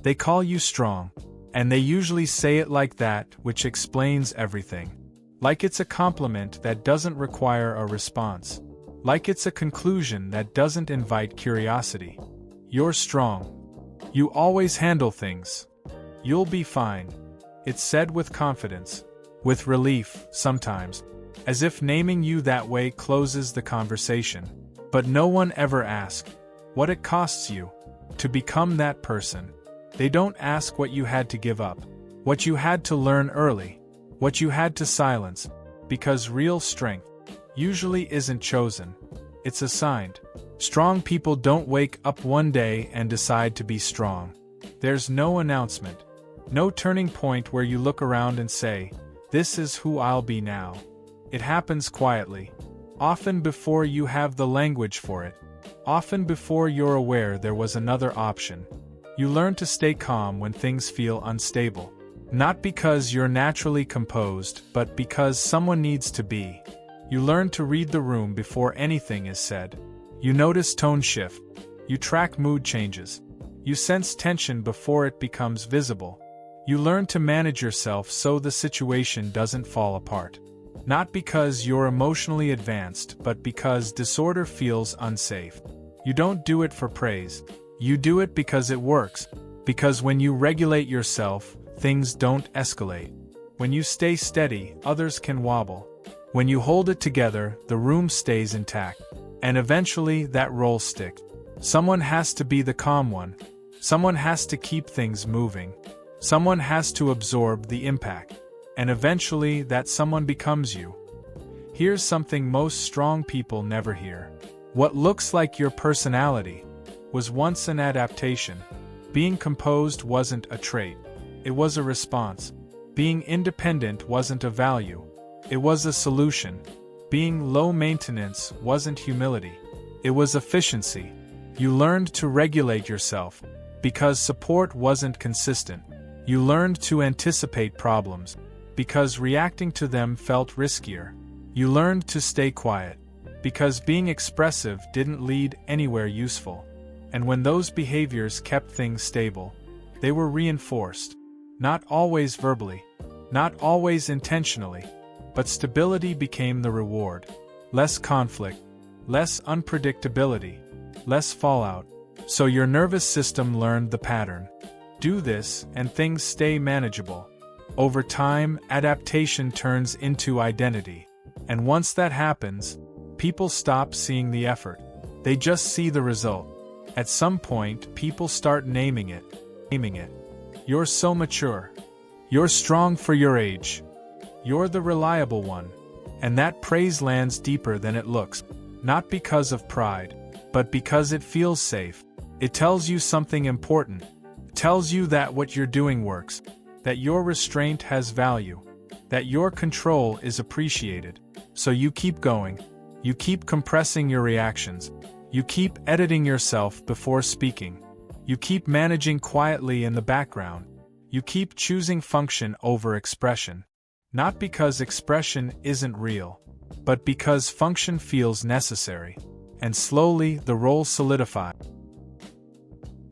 They call you strong. And they usually say it like that, which explains everything. Like it's a compliment that doesn't require a response. Like it's a conclusion that doesn't invite curiosity. You're strong. You always handle things. You'll be fine. It's said with confidence, with relief, sometimes, as if naming you that way closes the conversation. But no one ever asks what it costs you to become that person. They don't ask what you had to give up, what you had to learn early, what you had to silence, because real strength usually isn't chosen, it's assigned. Strong people don't wake up one day and decide to be strong. There's no announcement, no turning point where you look around and say, "This is who I'll be now." It happens quietly, often before you have the language for it, often before you're aware there was another option. You learn to stay calm when things feel unstable. Not because you're naturally composed, but because someone needs to be. You learn to read the room before anything is said. You notice tone shift. You track mood changes. You sense tension before it becomes visible. You learn to manage yourself so the situation doesn't fall apart. Not because you're emotionally advanced, but because disorder feels unsafe. You don't do it for praise. You do it because it works. Because when you regulate yourself, things don't escalate. When you stay steady, others can wobble. When you hold it together, the room stays intact. And eventually, that role sticks. Someone has to be the calm one. Someone has to keep things moving. Someone has to absorb the impact. And eventually, that someone becomes you. Here's something most strong people never hear. What looks like your personality was once an adaptation. Being composed wasn't a trait. It was a response. Being independent wasn't a value. It was a solution. Being low maintenance wasn't humility. It was efficiency. You learned to regulate yourself because support wasn't consistent. You learned to anticipate problems because reacting to them felt riskier. You learned to stay quiet because being expressive didn't lead anywhere useful. And when those behaviors kept things stable, they were reinforced. Not always verbally, not always intentionally, but stability became the reward. Less conflict, less unpredictability, less fallout. So your nervous system learned the pattern. Do this, and things stay manageable. Over time, adaptation turns into identity. And once that happens, people stop seeing the effort. They just see the result. At some point, people start naming it. You're so mature. You're strong for your age. You're the reliable one. And that praise lands deeper than it looks. Not because of pride, but because it feels safe. It tells you something important. It tells you that what you're doing works. That your restraint has value. That your control is appreciated. So you keep going. You keep compressing your reactions. You keep editing yourself before speaking. You keep managing quietly in the background. You keep choosing function over expression. Not because expression isn't real, but because function feels necessary. And slowly, the role solidifies.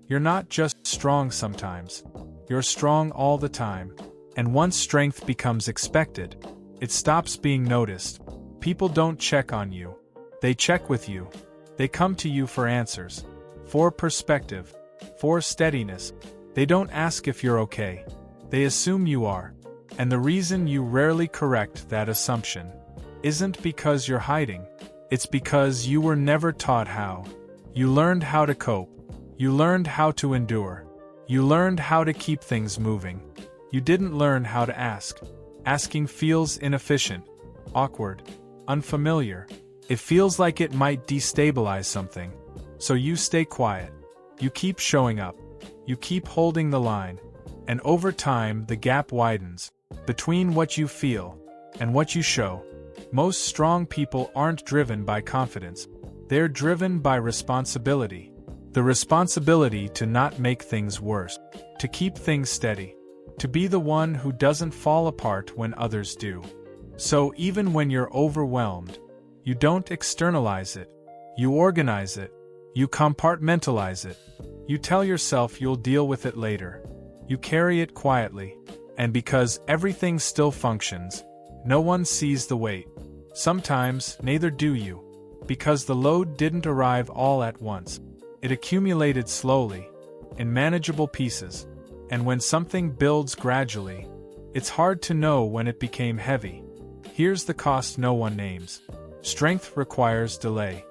You're not just strong sometimes. You're strong all the time. And once strength becomes expected, it stops being noticed. People don't check on you. They check with you. They come to you for answers, for perspective, for steadiness. They don't ask if you're okay. They assume you are. And the reason you rarely correct that assumption isn't because you're hiding. It's because you were never taught how. You learned how to cope. You learned how to endure. You learned how to keep things moving. You didn't learn how to ask. Asking feels inefficient, awkward, unfamiliar. It feels like it might destabilize something. So you stay quiet. You keep showing up. You keep holding the line. And over time, the gap widens between what you feel and what you show. Most strong people aren't driven by confidence. They're driven by responsibility. The responsibility to not make things worse, to keep things steady, to be the one who doesn't fall apart when others do. So even when you're overwhelmed, you don't externalize it. You organize it. You compartmentalize it. You tell yourself you'll deal with it later. You carry it quietly. And because everything still functions, no one sees the weight. Sometimes, neither do you. Because the load didn't arrive all at once. It accumulated slowly, in manageable pieces. And when something builds gradually, it's hard to know when it became heavy. Here's the cost no one names. Strength requires delay.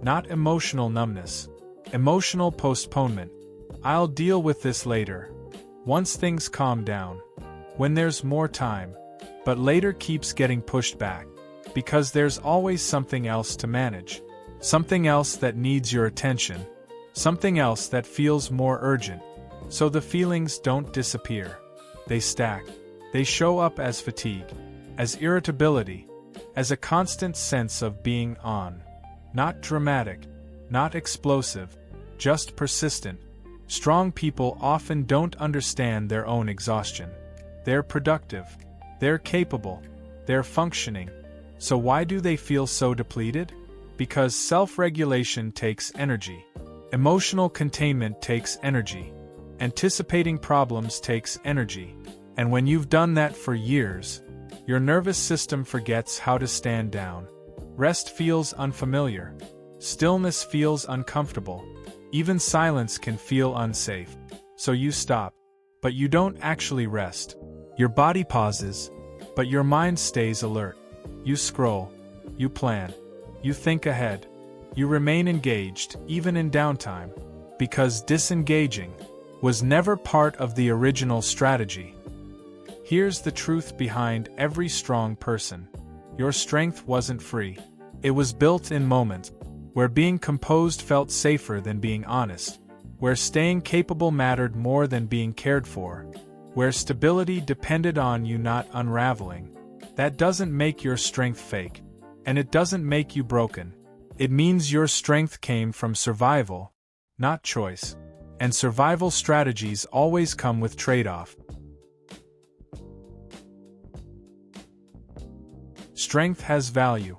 Not emotional numbness. Emotional postponement. I'll deal with this later. Once things calm down. When there's more time. But later keeps getting pushed back. Because there's always something else to manage. Something else that needs your attention. Something else that feels more urgent. So the feelings don't disappear. They stack. They show up as fatigue, as irritability, as a constant sense of being on. Not dramatic, not explosive, just persistent. Strong people often don't understand their own exhaustion. They're productive. They're capable. They're functioning. So why do they feel so depleted? Because self-regulation takes energy. Emotional containment takes energy. Anticipating problems takes energy. And when you've done that for years, your nervous system forgets how to stand down. Rest feels unfamiliar. Stillness feels uncomfortable. Even silence can feel unsafe. So you stop. But you don't actually rest. Your body pauses, but your mind stays alert. You scroll. You plan. You think ahead. You remain engaged, even in downtime. Because disengaging was never part of the original strategy. Here's the truth behind every strong person. Your strength wasn't free. It was built in moments where being composed felt safer than being honest, where staying capable mattered more than being cared for, where stability depended on you not unraveling. That doesn't make your strength fake, and it doesn't make you broken. It means your strength came from survival, not choice. And survival strategies always come with trade-off. Strength has value.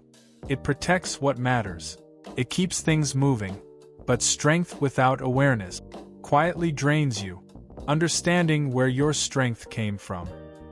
It protects what matters. It keeps things moving. But strength without awareness quietly drains you. Understanding where your strength came from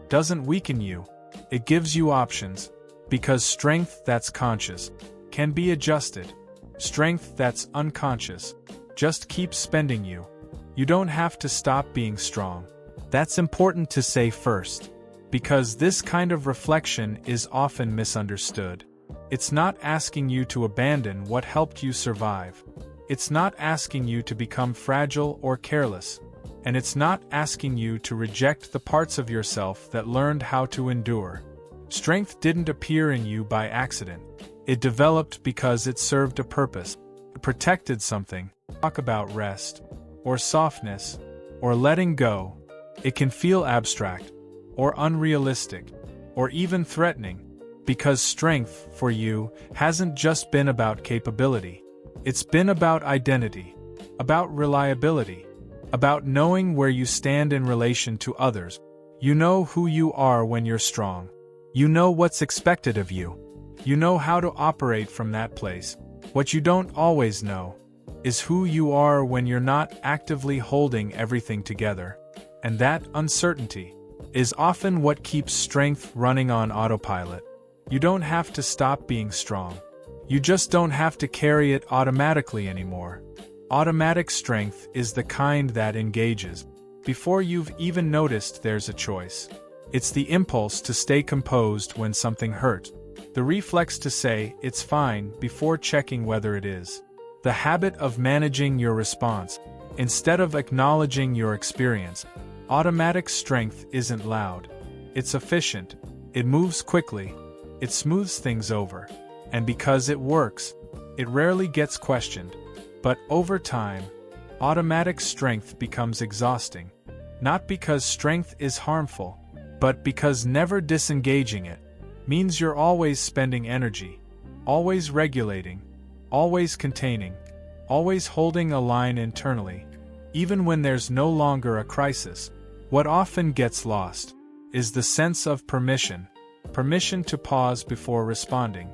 doesn't weaken you. It gives you options. Because strength that's conscious can be adjusted. Strength that's unconscious just keeps spending you. You don't have to stop being strong. That's important to say first. Because this kind of reflection is often misunderstood. It's not asking you to abandon what helped you survive. It's not asking you to become fragile or careless. And it's not asking you to reject the parts of yourself that learned how to endure. Strength didn't appear in you by accident. It developed because it served a purpose. It protected something. Talk about rest, or softness, or letting go. It can feel abstract, or unrealistic, or even threatening. Because strength, for you, hasn't just been about capability. It's been about identity, about reliability, about knowing where you stand in relation to others. You know who you are when you're strong. You know what's expected of you. You know how to operate from that place. What you don't always know is who you are when you're not actively holding everything together. And that uncertainty is often what keeps strength running on autopilot. You don't have to stop being strong. You just don't have to carry it automatically anymore. Automatic strength is the kind that engages before you've even noticed there's a choice. It's the impulse to stay composed when something hurts. The reflex to say, "it's fine," before checking whether it is. The habit of managing your response, instead of acknowledging your experience. Automatic strength isn't loud. It's efficient. It moves quickly. It smooths things over. And because it works, it rarely gets questioned. But over time, automatic strength becomes exhausting. Not because strength is harmful, but because never disengaging it means you're always spending energy, always regulating, always containing, always holding a line internally. Even when there's no longer a crisis, what often gets lost is the sense of permission. Permission to pause before responding.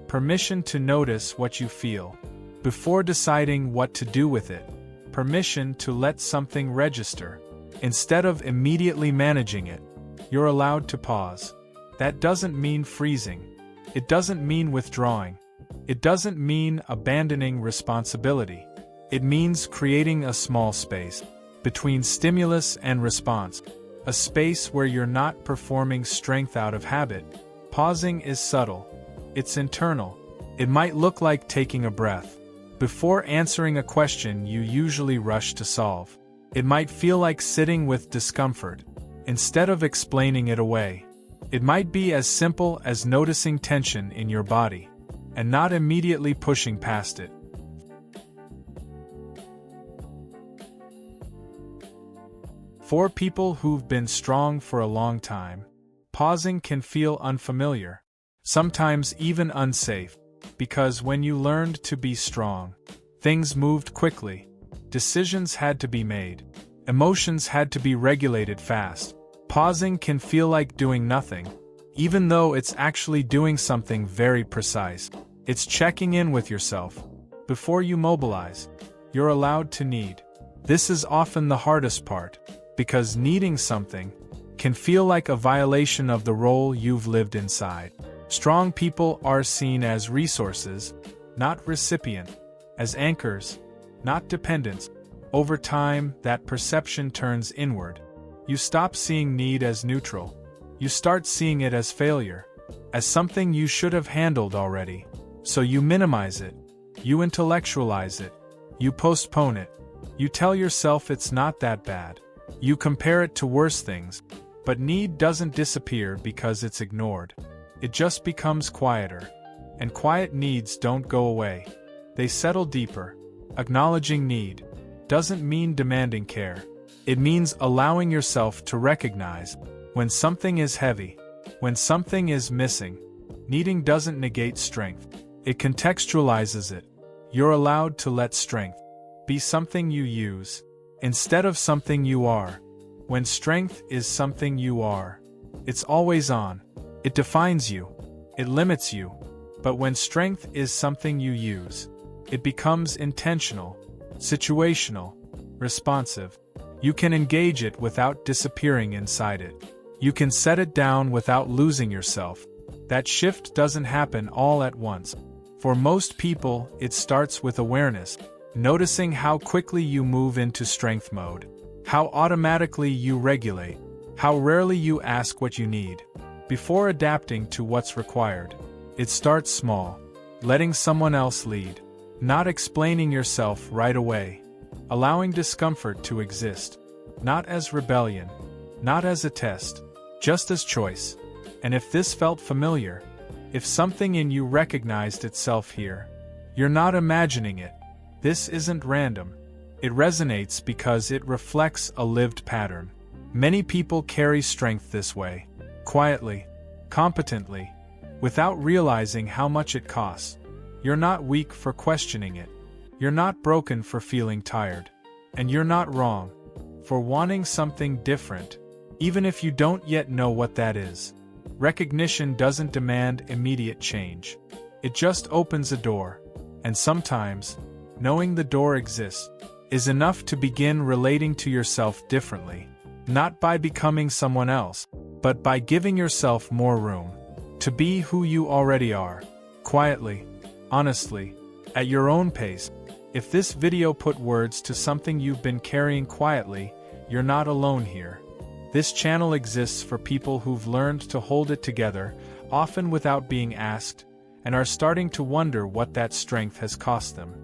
Permission to notice what you feel before deciding what to do with it. permission to let something register. Instead of immediately managing it, you're allowed to pause. That doesn't mean freezing. It doesn't mean withdrawing. It doesn't mean abandoning responsibility. It means creating a small space between stimulus and response, a space where you're not performing strength out of habit. Pausing is subtle. It's internal. It might look like taking a breath before answering a question you usually rush to solve. It might feel like sitting with discomfort instead of explaining it away. It might be as simple as noticing tension in your body and not immediately pushing past it. For people who've been strong for a long time, pausing can feel unfamiliar, sometimes even unsafe, because when you learned to be strong, things moved quickly, decisions had to be made, emotions had to be regulated fast. Pausing can feel like doing nothing, even though it's actually doing something very precise. It's checking in with yourself. Before you mobilize, you're allowed to need. This is often the hardest part, because needing something can feel like a violation of the role you've lived inside. Strong people are seen as resources, not recipient, as anchors, not dependents. Over time, that perception turns inward. You stop seeing need as neutral. You start seeing it as failure, as something you should have handled already. So you minimize it. You intellectualize it. You postpone it. You tell yourself it's not that bad. You compare it to worse things. But need doesn't disappear because it's ignored. It just becomes quieter. And quiet needs don't go away. They settle deeper. Acknowledging need doesn't mean demanding care. It means allowing yourself to recognize when something is heavy, when something is missing. Needing doesn't negate strength. It contextualizes it. You're allowed to let strength be something you use, instead of something you are. When strength is something you are, it's always on. It defines you. It limits you. But when strength is something you use, it becomes intentional, situational, responsive. You can engage it without disappearing inside it. You can set it down without losing yourself. That shift doesn't happen all at once. For most people, it starts with awareness, noticing how quickly you move into strength mode, how automatically you regulate, how rarely you ask what you need before adapting to what's required. It starts small, letting someone else lead, not explaining yourself right away, allowing discomfort to exist, not as rebellion, not as a test, just as choice. And if this felt familiar, if something in you recognized itself here, you're not imagining it. This isn't random. It resonates because it reflects a lived pattern. Many people carry strength this way, quietly, competently, without realizing how much it costs. You're not weak for questioning it. You're not broken for feeling tired. And you're not wrong for wanting something different, even if you don't yet know what that is. Recognition doesn't demand immediate change. It just opens a door. And sometimes, knowing the door exists is enough to begin relating to yourself differently, not by becoming someone else, but by giving yourself more room to be who you already are, quietly, honestly, at your own pace. If this video put words to something you've been carrying quietly, you're not alone here. This channel exists for people who've learned to hold it together, often without being asked, and are starting to wonder what that strength has cost them.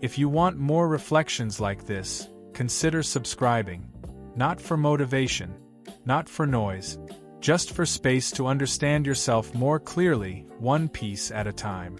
If you want more reflections like this, consider subscribing. Not for motivation, not for noise, just for space to understand yourself more clearly, one piece at a time.